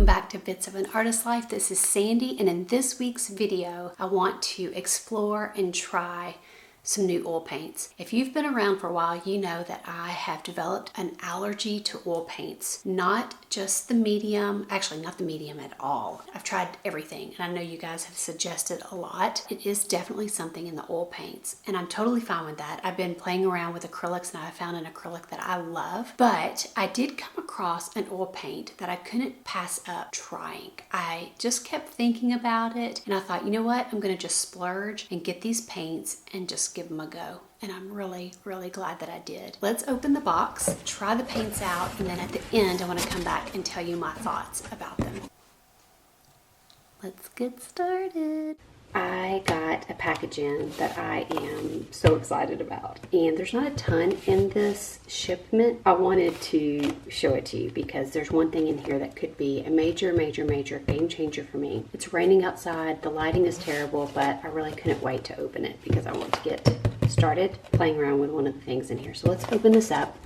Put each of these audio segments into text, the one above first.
back to Bits of an Artist Life. This is Sandy, and in this week's video, I want to explore and try some new oil paints. If you've been around for a while, you know that I have developed an allergy to oil paints. Not just the medium, actually not the medium at all. I've tried everything, and I know you guys have suggested a lot. It is definitely something in the oil paints, and I'm totally fine with that. I've been playing around with acrylics, and I found an acrylic that I love, but I did come across an oil paint that I couldn't pass up trying. I just kept thinking about it, and I thought, you know what? I'm gonna just splurge and get these paints and just give them a go. And I'm really, really glad that I did. Let's open the box, try the paints out, and then at the end, I want to come back and tell you my thoughts about them. Let's get started. I got a package in that I am so excited about. And there's not a ton in this shipment. I wanted to show it to you because there's one thing in here that could be a major, major, major game changer for me. It's raining outside, the lighting is terrible, but I really couldn't wait to open it because I want to get started playing around with one of the things in here. So let's open this up.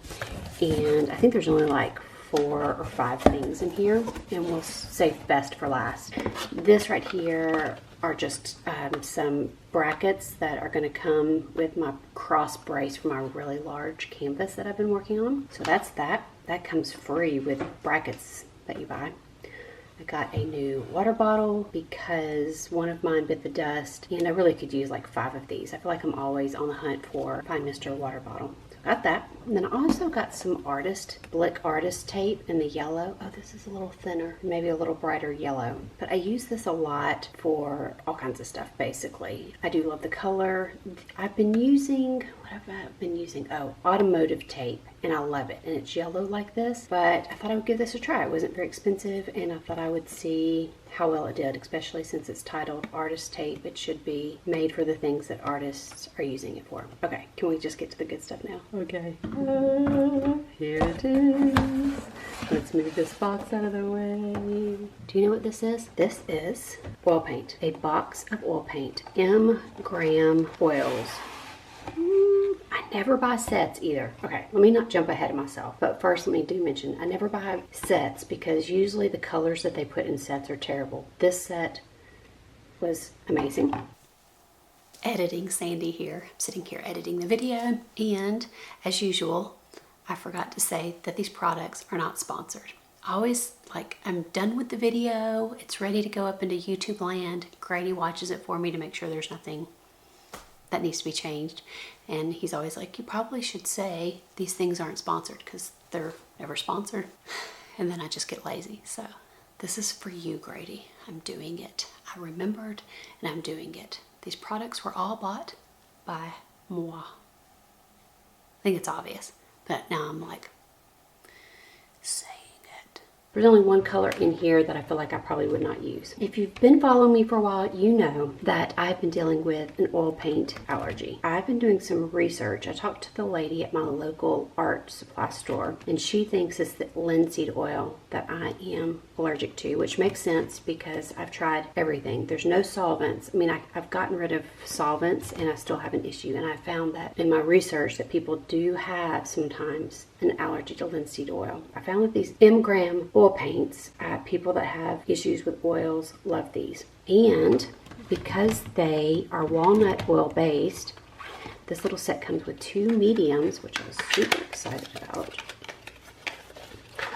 And I think there's only like 4 or 5 things in here, and we'll save best for last. This right here are just some brackets that are going to come with my cross brace for my really large canvas that I've been working on. So that's that. That comes free with brackets that you buy. I got a new water bottle because one of mine bit the dust, and I really could use like 5 of these. I feel like I'm always on the hunt for Fine Mr. water bottle. So I got that. And then I also got some Blick Artist tape in the yellow. Oh, this is a little thinner, maybe a little brighter yellow. But I use this a lot for all kinds of stuff, basically. I do love the color. I've been using, what have I been using? Oh, automotive tape, and I love it. And it's yellow like this, but I thought I would give this a try. It wasn't very expensive, and I thought I would see how well it did, especially since it's titled Artist Tape. It should be made for the things that artists are using it for. Okay, can we just get to the good stuff now? Okay. Here it is. Let's move this box out of the way. Do you know what this is? This is oil paint. A box of oil paint. Gram oils. I never buy sets either. Okay, let me not jump ahead of myself. But first, let me do mention, I never buy sets because usually the colors that they put in sets are terrible. This set was amazing. Editing Sandy here, sitting here editing the video, and as usual, I forgot to say that these products are not sponsored. I always, I'm done with the video, it's ready to go up into YouTube land. Grady watches it for me to make sure there's nothing that needs to be changed, and he's always like, you probably should say these things aren't sponsored because they're never sponsored. And then I just get lazy. So this is for you, Grady. I'm doing it. I remembered, and I'm doing it. These products were all bought by moi. I think it's obvious, but now I'm like saying it. There's only one color in here that I feel like I probably would not use. If you've been following me for a while, you know that I've been dealing with an oil paint allergy. I've been doing some research. I talked to the lady at my local art supply store, and she thinks it's the linseed oil that I am allergic to, which makes sense because I've tried everything. There's no solvents. I mean, I've gotten rid of solvents and I still have an issue, and I found that in my research that people do have sometimes an allergy to linseed oil. I found that these gram oil paints, people that have issues with oils love these. And because they are walnut oil based, this little set comes with 2 mediums, which I was super excited about,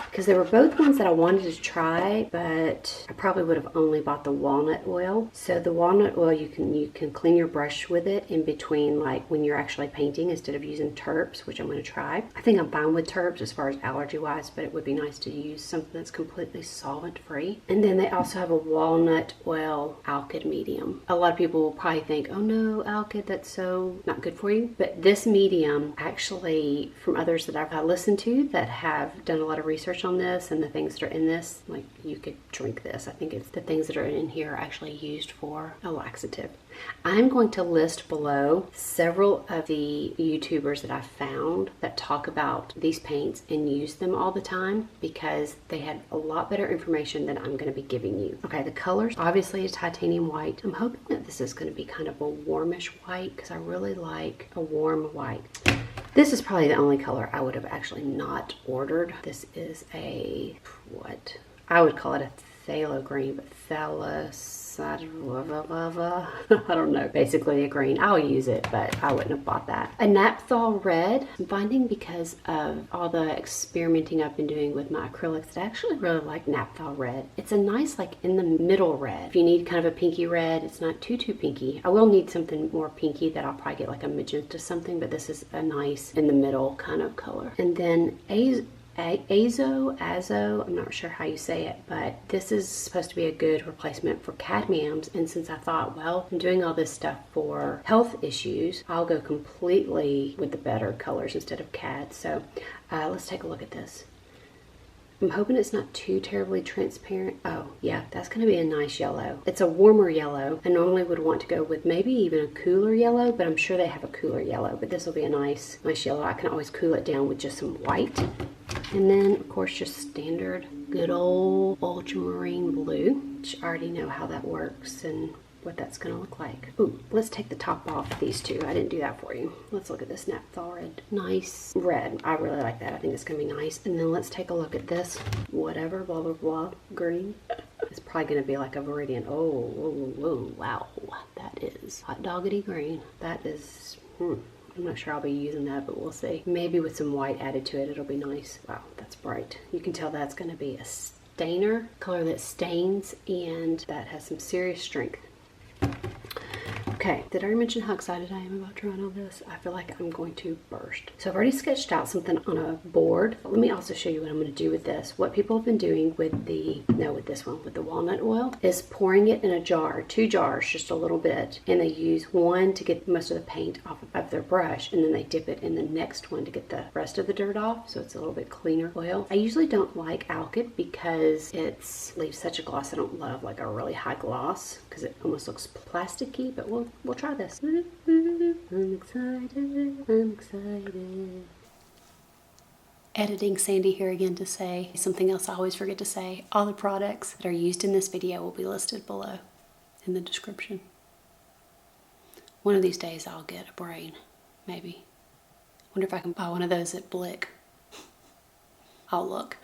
because they were both ones that I wanted to try, but I probably would have only bought the walnut oil. So the walnut oil, you can clean your brush with it in between, like when you're actually painting, instead of using terps, which I'm going to try. I think I'm fine with terps as far as allergy wise, but it would be nice to use something that's completely solvent free. And then they also have a walnut oil alkyd medium. A lot of people will probably think, oh no, alkyd, that's so not good for you. But this medium, actually, from others that I've listened to that have done a lot of research on this and the things that are in this, like, you could drink this. I think it's the things that are in here are actually used for a laxative. I'm going to list below several of the YouTubers that I've found that talk about these paints and use them all the time because they had a lot better information than I'm going to be giving you. Okay, the colors, obviously a titanium white. I'm hoping that this is going to be kind of a warmish white because I really like a warm white. This is probably the only color I would have actually not ordered. This is a, what? I would call it a phthalo green, but phthalo, I don't know, basically a green. I'll use it, but I wouldn't have bought that. A naphthol red. I'm finding because of all the experimenting I've been doing with my acrylics that I actually really like naphthol red. It's a nice, like, in the middle red. If you need kind of a pinky red, it's not too pinky. I will need something more pinky that I'll probably get like a magenta something, but this is a nice in the middle kind of color. And then Azo, I'm not sure how you say it, but this is supposed to be a good replacement for cadmiums. And since I thought, well, I'm doing all this stuff for health issues, I'll go completely with the better colors instead of cad. So let's take a look at this. I'm hoping it's not too terribly transparent. Oh yeah, that's going to be a nice yellow. It's a warmer yellow. I normally would want to go with maybe even a cooler yellow, but I'm sure they have a cooler yellow, but this will be a nice yellow. I can always cool it down with just some white. And then of course just standard good old ultramarine blue, which I already know how that works and what that's going to look like. Ooh, let's take the top off of these two. I didn't do that for you. Let's look at this naphthol red. Nice red. I really like that. I think it's going to be nice. And then let's take a look at this whatever, blah, blah, blah, green. It's probably going to be like a Viridian. Oh, whoa, whoa, wow. That is hot doggity green. That is, I'm not sure I'll be using that, but we'll see. Maybe with some white added to it, it'll be nice. Wow, that's bright. You can tell that's going to be a stainer, color that stains, and that has some serious strength. Okay, did I already mention how excited I am about trying all this? I feel like I'm going to burst. So I've already sketched out something on a board. Let me also show you what I'm going to do with this. What people have been doing with the walnut oil is pouring it in a jar, 2 jars, just a little bit. And they use one to get most of the paint off of their brush, and then they dip it in the next one to get the rest of the dirt off, so it's a little bit cleaner oil. I usually don't like alkyd because it leaves such a gloss. I don't love like a really high gloss because it almost looks plasticky, but we'll try this. I'm excited. Editing Sandy here again to say something else I always forget to say. All the products that are used in this video will be listed below in the description. One of these days I'll get a brain, maybe. Wonder if I can buy one of those at Blick. I'll look.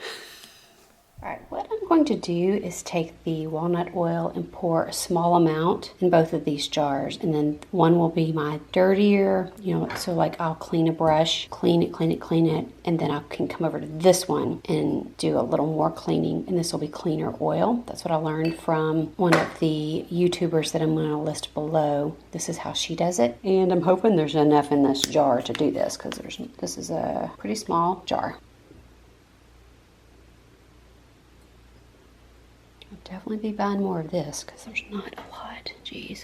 Alright, what I'm going to do is take the walnut oil and pour a small amount in both of these jars, and then one will be my dirtier, so like I'll clean a brush, clean it, and then I can come over to this one and do a little more cleaning, and this will be cleaner oil. That's what I learned from one of the YouTubers that I'm going to list below. This is how she does it, and I'm hoping there's enough in this jar to do this because this is a pretty small jar. Definitely be buying more of this because there's not a lot. Jeez.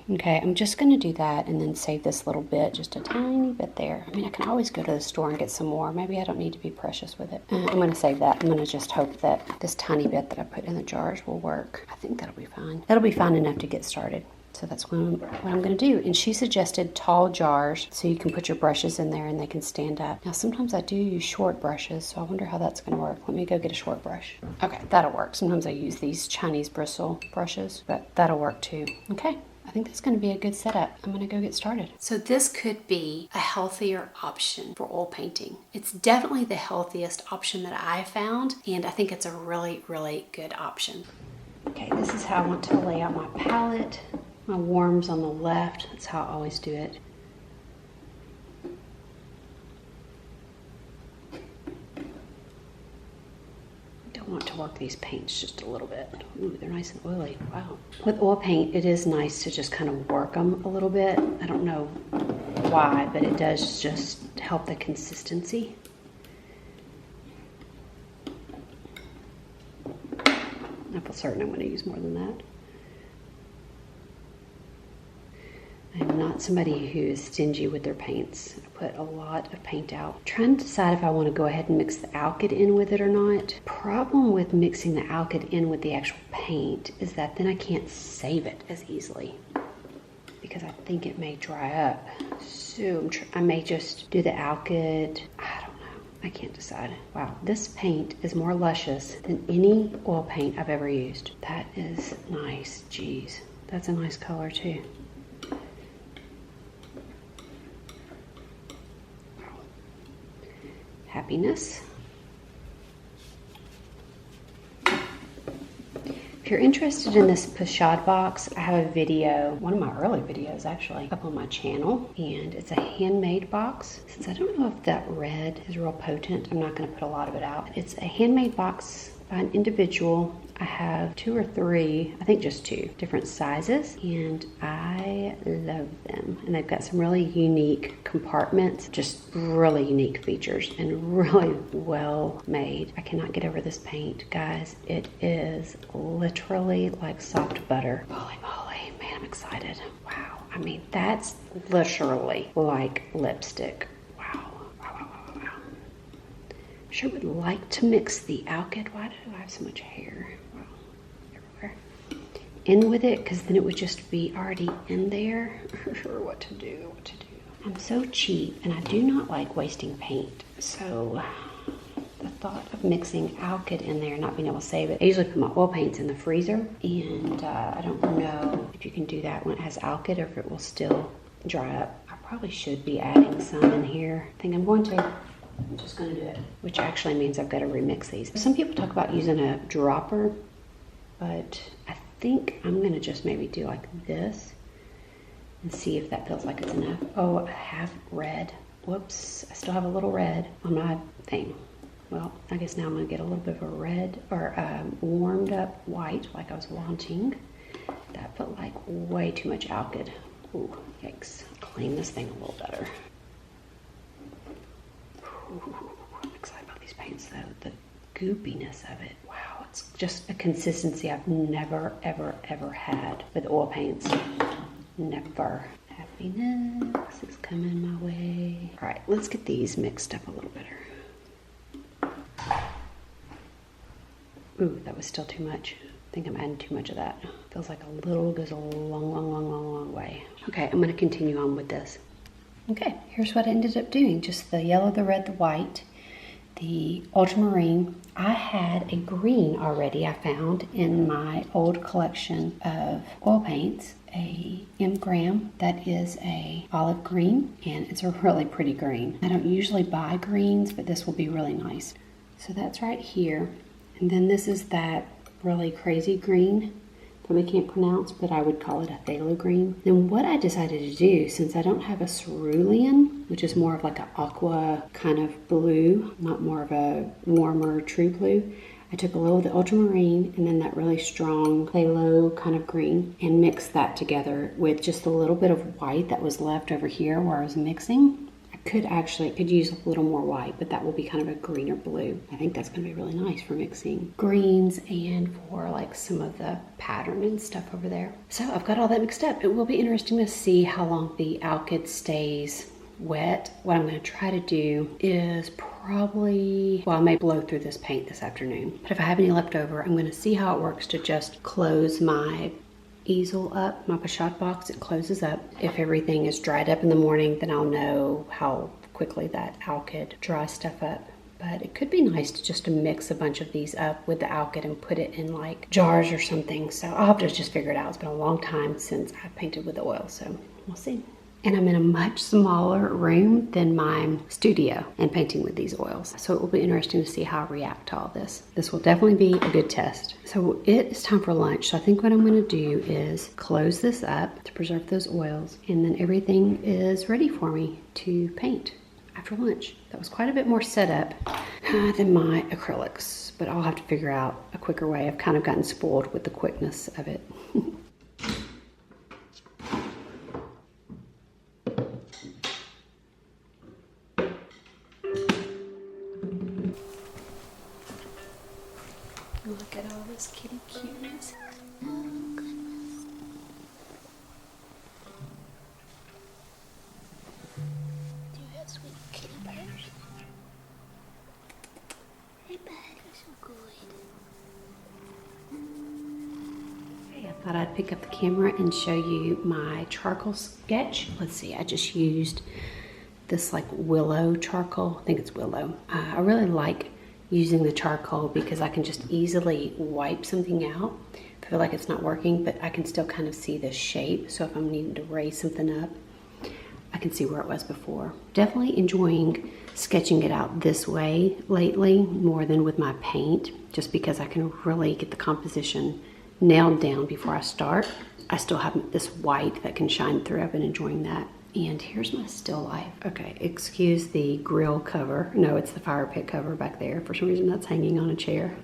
Okay, I'm just going to do that and then save this little bit, just a tiny bit there. I mean, I can always go to the store and get some more. Maybe I don't need to be precious with it. I'm going to save that. I'm going to just hope that this tiny bit that I put in the jars will work. I think that'll be fine. That'll be fine enough to get started. So that's what I'm going to do. And she suggested tall jars so you can put your brushes in there and they can stand up. Now sometimes I do use short brushes, so I wonder how that's going to work. Let me go get a short brush. Okay, that'll work. Sometimes I use these Chinese bristle brushes, but that'll work too. Okay, I think that's going to be a good setup. I'm going to go get started. So this could be a healthier option for oil painting. It's definitely the healthiest option that I found, and I think it's a really, really good option. Okay, this is how I want to lay out my palette. My warms on the left, that's how I always do it. Don't want to work these paints just a little bit. Ooh, they're nice and oily, wow. With oil paint, it is nice to just kind of work them a little bit. I don't know why, but it does just help the consistency. I feel certain I'm going to use more than that. I'm not somebody who is stingy with their paints. I put a lot of paint out. I'm trying to decide if I want to go ahead and mix the alkyd in with it or not. Problem with mixing the alkyd in with the actual paint is that then I can't save it as easily because I think it may dry up. So I may just do the alkyd. I don't know. I can't decide. Wow, this paint is more luscious than any oil paint I've ever used. That is nice. Jeez, that's a nice color too. Happiness. If you're interested in this pochade box, I have a video, one of my early videos actually, up on my channel, and it's a handmade box. Since I don't know if that red is real potent, I'm not going to put a lot of it out. It's a handmade box by an individual. I have 2 or 3, I think just 2 different sizes, and I love them. And they've got some really unique compartments, just really unique features and really well made. I cannot get over this paint, guys. It is literally like soft butter. Holy moly, man, I'm excited. Wow, I mean, that's literally like lipstick. Sure would like to mix the alkyd. Why do I have so much hair? Wow, everywhere. In with it, because then it would just be already in there. I'm not sure what to do. I'm so cheap, and I do not like wasting paint. So the thought of mixing alkyd in there and not being able to save it. I usually put my oil paints in the freezer, and I don't know if you can do that when it has alkyd or if it will still dry up. I probably should be adding some in here. I think I'm going to. I'm just going to do it, which actually means I've got to remix these. Some people talk about using a dropper, but I think I'm going to just maybe do like this and see if that feels like it's enough. Oh, I have red. Whoops, I still have a little red on my thing. Well, I guess now I'm going to get a little bit of a red or warmed up white like I was wanting. That felt like way too much alkyd. Ooh, yikes. Clean this thing a little better. I'm excited about these paints though. The goopiness of it. Wow, it's just a consistency I've never, ever, ever had with oil paints. Never. Happiness is coming my way. All right, let's get these mixed up a little better. Ooh, that was still too much. I think I'm adding too much of that. Feels like a little goes a long way. Okay, I'm gonna continue on with this. Okay, here's what I ended up doing. Just the yellow, the red, the white, the ultramarine. I had a green already I found in my old collection of oil paints, a M Graham that is a olive green, and it's a really pretty green. I don't usually buy greens, but this will be really nice. So that's right here. And then this is that really crazy green. Probably can't pronounce, but I would call it a phthalo green. Then what I decided to do, since I don't have a cerulean, which is more of like an aqua kind of blue, not more of a warmer true blue, I took a little of the ultramarine and then that really strong phthalo kind of green and mixed that together with just a little bit of white that was left over here where I was mixing. Could use a little more white, but that will be kind of a greener blue. I think that's going to be really nice for mixing greens and for like some of the pattern and stuff over there. So I've got all that mixed up. It will be interesting to see how long the alkyd stays wet. What I'm going to try to do is probably, well, I may blow through this paint this afternoon, but if I have any left over, I'm going to see how it works to just close my easel up, my pochade box. It closes up. If everything is dried up in the morning, then I'll know how quickly that alkyd dries stuff up. But it could be nice to just mix a bunch of these up with the alkyd and put it in like jars or something. So I'll have to just figure it out. It's been a long time since I've painted with oil, so we'll see. And I'm in a much smaller room than my studio and painting with these oils. So it will be interesting to see how I react to all this. This will definitely be a good test. So it is time for lunch. So I think what I'm gonna do is close this up to preserve those oils, and then everything is ready for me to paint after lunch. That was quite a bit more setup than my acrylics, but I'll have to figure out a quicker way. I've kind of gotten spoiled with the quickness of it. Look at all this kitty cuteness. Oh, goodness. Do you have sweet kitty bears? Hey, bud, you're so good. Hey, I thought I'd pick up the camera and show you my charcoal sketch. Let's see, I just used this like willow charcoal. I think it's willow. I really like using the charcoal because I can just easily wipe something out. I feel like it's not working, but I can still kind of see the shape. So if I'm needing to raise something up, I can see where it was before. Definitely enjoying sketching it out this way lately more than with my paint, just because I can really get the composition nailed down before I start. I still have this white that can shine through. I've been enjoying that. And here's my still life. Okay, excuse the grill cover. No, it's the fire pit cover back there. For some reason that's hanging on a chair.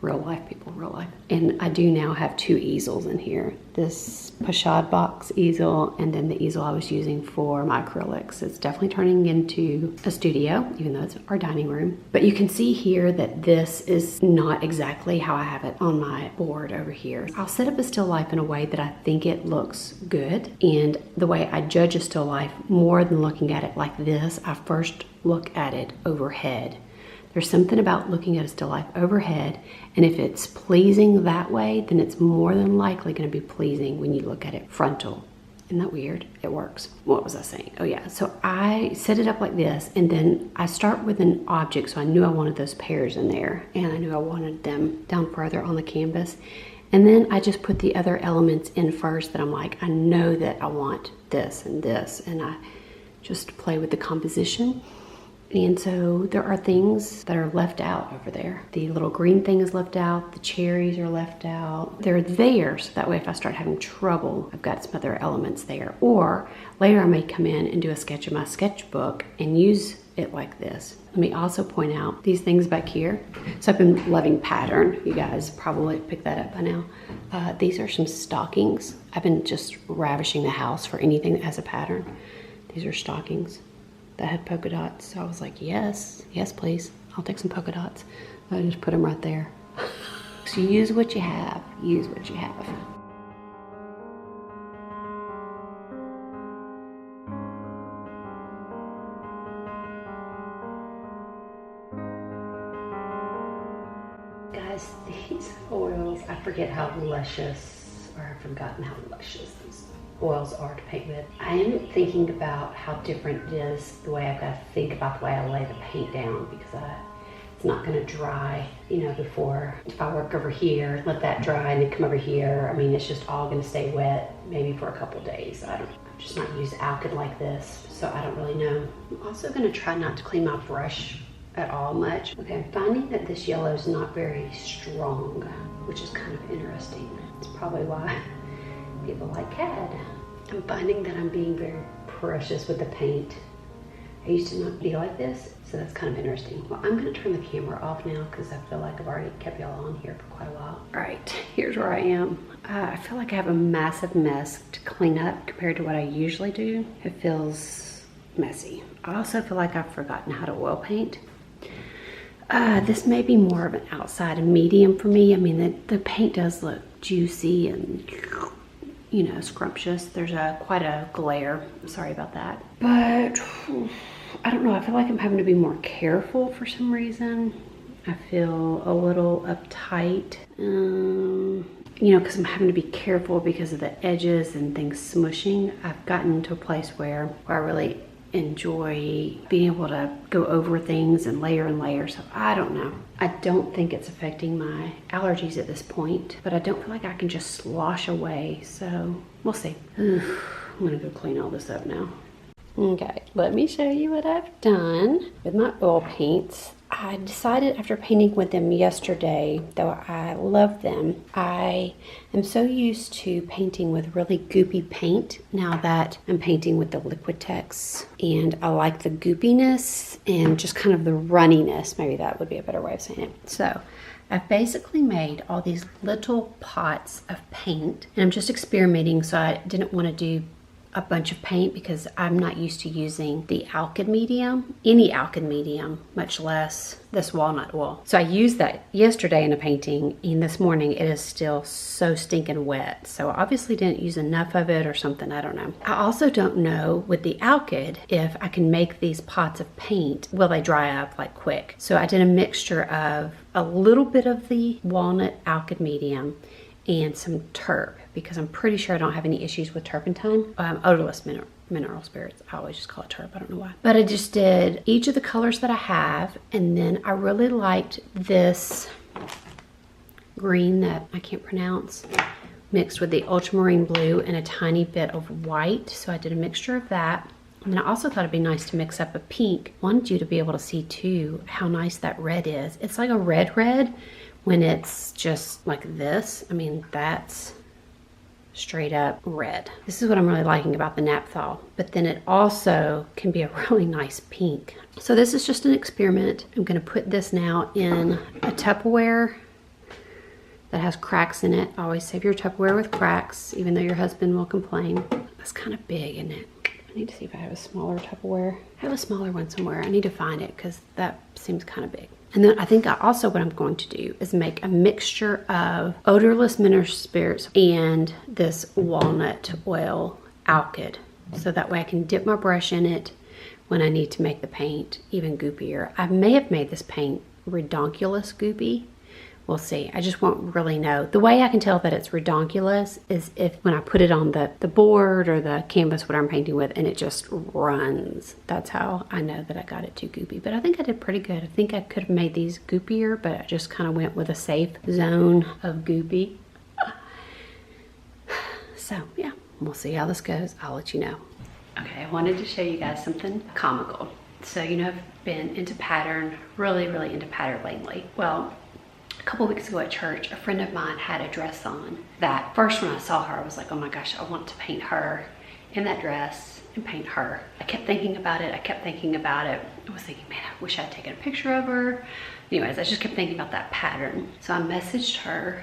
Real life, people, real life. And I do now have 2 easels in here. This Pochade box easel, and then the easel I was using for my acrylics. It's definitely turning into a studio, even though it's our dining room. But you can see here that this is not exactly how I have it on my board over here. I'll set up a still life in a way that I think it looks good. And the way I judge a still life, more than looking at it like this, I first look at it overhead. There's something about looking at a still life overhead, and if it's pleasing that way, then it's more than likely going to be pleasing when you look at it frontal. Isn't that weird? It works. What was I saying? Oh yeah, so I set it up like this, and then I start with an object, so I knew I wanted those pears in there, and I knew I wanted them down further on the canvas. And then I just put the other elements in first that I'm like, I know that I want this, and I just play with the composition. And so there are things that are left out over there. The little green thing is left out, the cherries are left out. They're there, so that way if I start having trouble, I've got some other elements there. Or later I may come in and do a sketch of my sketchbook and use it like this. Let me also point out these things back here. So I've been loving pattern. You guys probably picked that up by now. These are some stockings. I've been just ravishing the house for anything that has a pattern. These are stockings that had polka dots. So I was like, yes, please. I'll take some polka dots. I just put them right there. So use what you have. Use what you have. Guys, these oils, I forget how luscious, or I've forgotten how luscious these oils are to paint with. I am thinking about how different it is, the way I've got to think about the way I lay the paint down, because it's not going to dry, you know, before. If I work over here, let that dry, and then come over here, I mean, it's just all going to stay wet, maybe for a couple days. I'm just not used to alkyd like this, so I don't really know. I'm also going to try not to clean my brush at all much. Okay, I'm finding that this yellow is not very strong, which is kind of interesting. It's probably why people like CAD. I'm finding that I'm being very precious with the paint. I used to not be like this, so that's kind of interesting. Well, I'm gonna turn the camera off now because I feel like I've already kept y'all on here for quite a while. All right, here's where I am. I feel like I have a massive mess to clean up compared to what I usually do. It feels messy. I also feel like I've forgotten how to oil paint. This may be more of an outside medium for me. I mean, the paint does look juicy and, you know, scrumptious. There's quite a glare. Sorry about that. But I don't know. I feel like I'm having to be more careful for some reason. I feel a little uptight. You know, because I'm having to be careful because of the edges and things smushing. I've gotten to a place where I really enjoy being able to go over things and layer, so I don't know. I don't think it's affecting my allergies at this point, but I don't feel like I can just slosh away, so we'll see. I'm gonna go clean all this up now. Okay, let me show you what I've done with my oil paints. I decided after painting with them yesterday, though I love them, I am so used to painting with really goopy paint now that I'm painting with the LIQUITEX, and I like the goopiness and just kind of the runniness. Maybe that would be a better way of saying it. So I've basically made all these little pots of paint, and I'm just experimenting, so I didn't want to do a bunch of paint because I'm not used to using the alkyd medium, any alkyd medium, much less this walnut oil. So I used that yesterday in a painting, and this morning it is still so stinking wet. So I obviously didn't use enough of it or something, I don't know. I also don't know with the alkyd if I can make these pots of paint, will they dry up like quick? So I did a mixture of a little bit of the walnut alkyd medium and some terp, because I'm pretty sure I don't have any issues with turpentine. Odorless mineral spirits. I always just call it terp, I don't know why. But I just did each of the colors that I have, and then I really liked this green that I can't pronounce, mixed with the ultramarine blue and a tiny bit of white. So I did a mixture of that. And then I also thought it'd be nice to mix up a pink. Wanted you to be able to see too how nice that red is. It's like a red, when it's just like this, I mean, that's straight up red. This is what I'm really liking about the Naphthol, but then it also can be a really nice pink. So this is just an experiment. I'm gonna put this now in a Tupperware that has cracks in it. Always save your Tupperware with cracks, even though your husband will complain. That's kind of big, isn't it? I need to see if I have a smaller Tupperware. I have a smaller one somewhere. I need to find it because that seems kind of big. And then I think also what I'm going to do is make a mixture of odorless mineral spirits and this walnut oil alkyd. So that way I can dip my brush in it when I need to make the paint even goopier. I may have made this paint redonkulous goopy. We'll see. I just won't really know. The way I can tell that it's redonkulous is if when I put it on the board or the canvas, what I'm painting with, and it just runs. That's how I know that I got it too goopy. But I think I did pretty good. I think I could have made these goopier, but I just kind of went with a safe zone of goopy. So yeah, we'll see how this goes. I'll let you know. Okay, I wanted to show you guys something comical. So you know I've been into pattern, really into pattern lately. Well, a couple weeks ago at church, a friend of mine had a dress on that first when I saw her, I was like, oh my gosh, I want to paint her in that dress and paint her. I kept thinking about it. I kept thinking about it. I was thinking, man, I wish I'd taken a picture of her. Anyways, I just kept thinking about that pattern. So I messaged her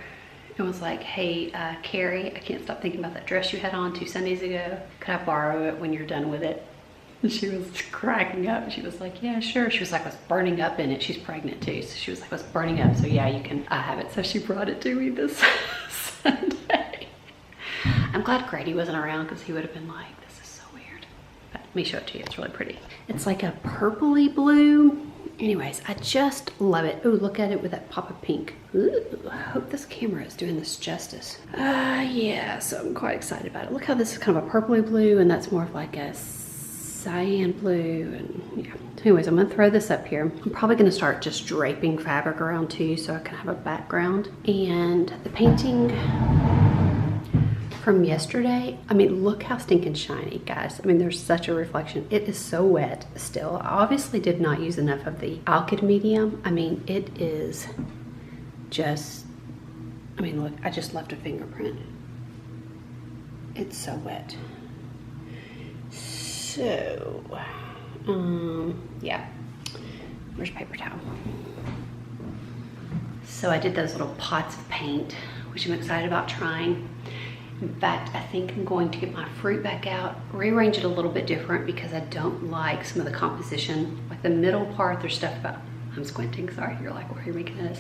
and was like, hey, Carrie, I can't stop thinking about that dress you had on 2 Sundays ago. Could I borrow it when you're done with it? And she was cracking up. She was like, yeah, sure. She was like, I was burning up in it. She's pregnant too. So she was like, I was burning up. So yeah, you can have it. So she brought it to me this Sunday. I'm glad Grady wasn't around because he would have been like, this is so weird. But let me show it to you. It's really pretty. It's like a purpley blue. Anyways, I just love it. Oh, look at it with that pop of pink. Ooh, I hope this camera is doing this justice. Yeah, so I'm quite excited about it. Look how this is kind of a purpley blue and that's more of like a cyan blue, and yeah. Anyways, I'm gonna throw this up here. I'm probably gonna start just draping fabric around too so I can have a background. And the painting from yesterday, I mean, look how stinking shiny, guys. I mean, there's such a reflection. It is so wet still. I obviously did not use enough of the alkyd medium. I mean, it is just, I mean, look, I just left a fingerprint. It's so wet. So, yeah, where's paper towel? So I did those little pots of paint, which I'm excited about trying. In fact, I think I'm going to get my fruit back out, rearrange it a little bit different because I don't like some of the composition. Like the middle part, there's stuff about, I'm squinting, sorry, you're like, where are you making this?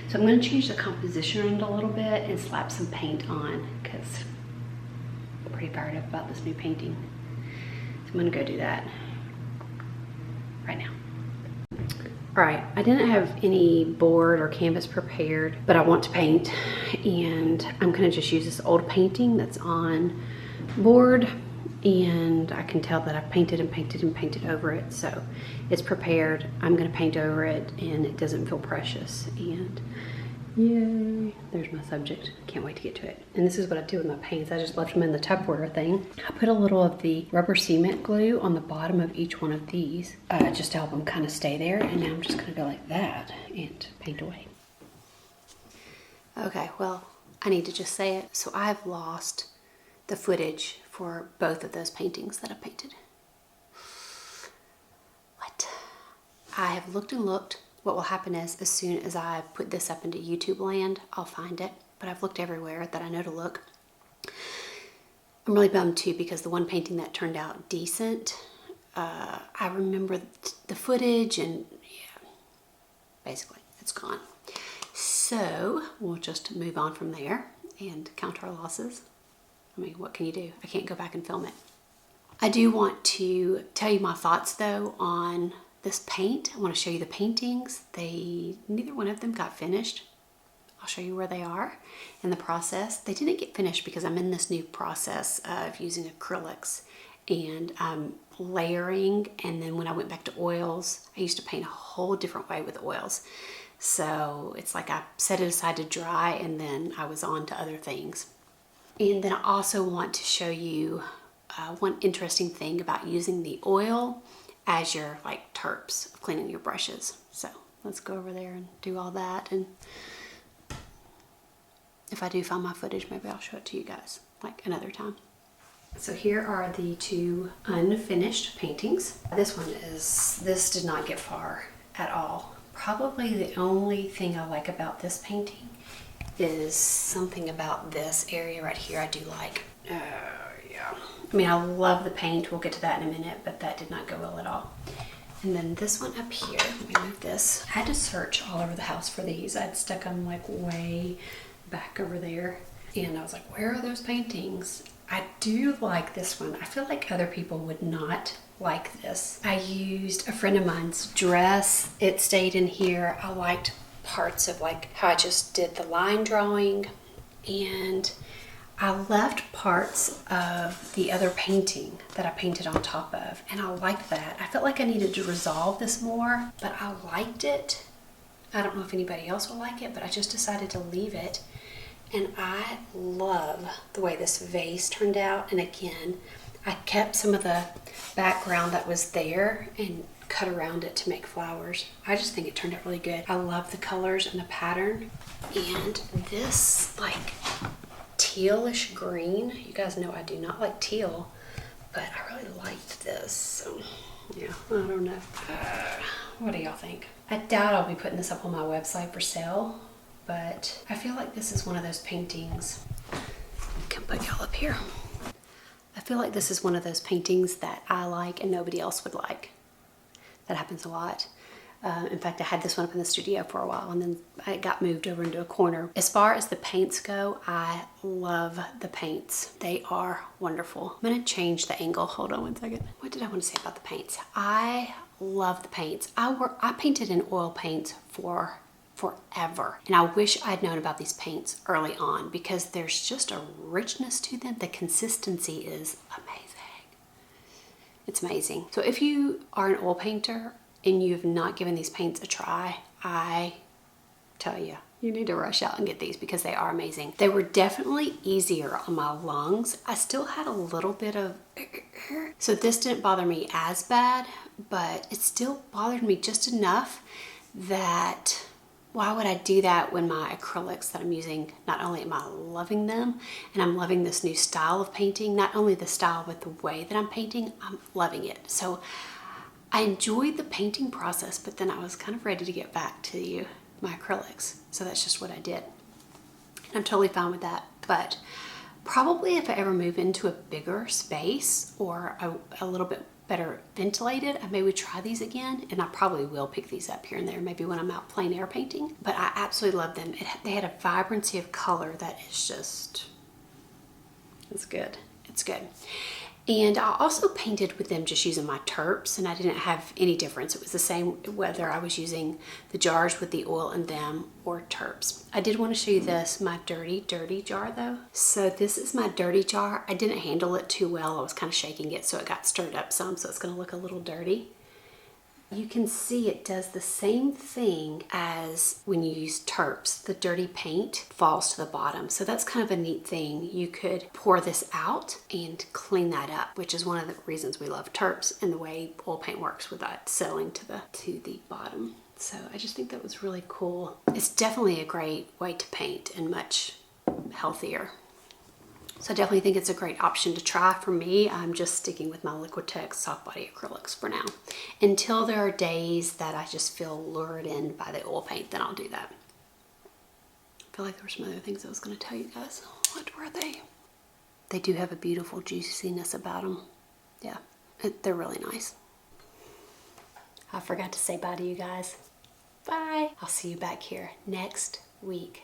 So I'm gonna change the composition around a little bit and slap some paint on because I'm pretty fired up about this new painting. I'm gonna go do that right now. All right, I didn't have any board or canvas prepared, but I want to paint, and I'm gonna just use this old painting that's on board, and I can tell that I've painted and painted and painted over it, so it's prepared. I'm gonna paint over it, and it doesn't feel precious, and yay, there's my subject. Can't wait to get to it. And this is what I do with my paints. I just left them in the Tupperware thing. I put a little of the rubber cement glue on the bottom of each one of these just to help them kind of stay there. And now I'm just gonna go like that and paint away. Okay, well, I need to just say it. So I've lost the footage for both of those paintings that I painted. What? I have looked and looked. What will happen is, as soon as I put this up into YouTube land, I'll find it. But I've looked everywhere that I know to look. I'm really bummed too because the one painting that turned out decent, I remember the footage and yeah, basically it's gone. So we'll just move on from there and count our losses. I mean, what can you do? I can't go back and film it. I do want to tell you my thoughts though on this paint. I want to show you the paintings. Neither one of them got finished. I'll show you where they are in the process. They didn't get finished because I'm in this new process of using acrylics and layering, and then when I went back to oils, I used to paint a whole different way with oils. So it's like I set it aside to dry and then I was on to other things. And then I also want to show you one interesting thing about using the oil as your like terps of cleaning your brushes. So let's go over there and do all that and If I do find my footage, maybe I'll show it to you guys like another time. So here are the two unfinished paintings. This did not get far at all. Probably the only thing I like about this painting is something about this area right here I do like. Yeah. I mean, I love the paint. We'll get to that in a minute, but that did not go well at all. And then this one up here, let me move this. I had to search all over the house for these. I'd stuck them like way back over there. And I was like, where are those paintings? I do like this one. I feel like other people would not like this. I used a friend of mine's dress. It stayed in here. I liked parts of like how I just did the line drawing, and I left parts of the other painting that I painted on top of, and I liked that. I felt like I needed to resolve this more, but I liked it. I don't know if anybody else will like it, but I just decided to leave it. And I love the way this vase turned out. And again, I kept some of the background that was there and cut around it to make flowers. I just think it turned out really good. I love the colors and the pattern. And this like tealish green, you guys know I do not like teal, but I really liked this. So yeah, I don't know. What do y'all think? I doubt I'll be putting this up on my website for sale, but I feel like this is one of those paintings. I can put y'all up here. I feel like this is one of those paintings that I like and nobody else would like. That happens a lot. In fact, I had this one up in the studio for a while, and then I got moved over into a corner. As far as the paints go, I love the paints. They are wonderful. I'm gonna change the angle. Hold on one second. What did I want to say about the paints? I love the paints. I painted in oil paints for forever, and I wish I'd known about these paints early on, because there's just a richness to them. The consistency is amazing. It's amazing. So if you are an oil painter and you have not given these paints a try, I tell you, you need to rush out and get these, because they are amazing. They were definitely easier on my lungs. I still had a little bit of, so this didn't bother me as bad, but it still bothered me just enough that why would I do that when my acrylics that I'm using, not only am I loving them and I'm loving this new style of painting, not only the style but the way that I'm painting, I'm loving it. So I enjoyed the painting process, but then I was kind of ready to get back to my acrylics. So that's just what I did. And I'm totally fine with that. But probably if I ever move into a bigger space or a little bit better ventilated, I maybe try these again, and I probably will pick these up here and there, maybe when I'm out plein air painting. But I absolutely love them. They had a vibrancy of color that is just, it's good. It's good. And I also painted with them just using my terps, and I didn't have any difference. It was the same whether I was using the jars with the oil in them or terps. I did want to show you this, my dirty jar though. So this is my dirty jar. I didn't handle it too well. I was kind of shaking it, so it got stirred up some, so it's going to look a little dirty. You can see it does the same thing as when you use terps. The dirty paint falls to the bottom. So that's kind of a neat thing. You could pour this out and clean that up, which is one of the reasons we love terps and the way oil paint works with that settling to the bottom. So I just think that was really cool. It's definitely a great way to paint and much healthier. So I definitely think it's a great option to try. For me, I'm just sticking with my LIQUITEX soft body acrylics for now. Until there are days that I just feel lured in by the oil paint, then I'll do that. I feel like there were some other things I was going to tell you guys. What were they? They do have a beautiful juiciness about them. Yeah, they're really nice. I forgot to say bye to you guys. Bye. I'll see you back here next week.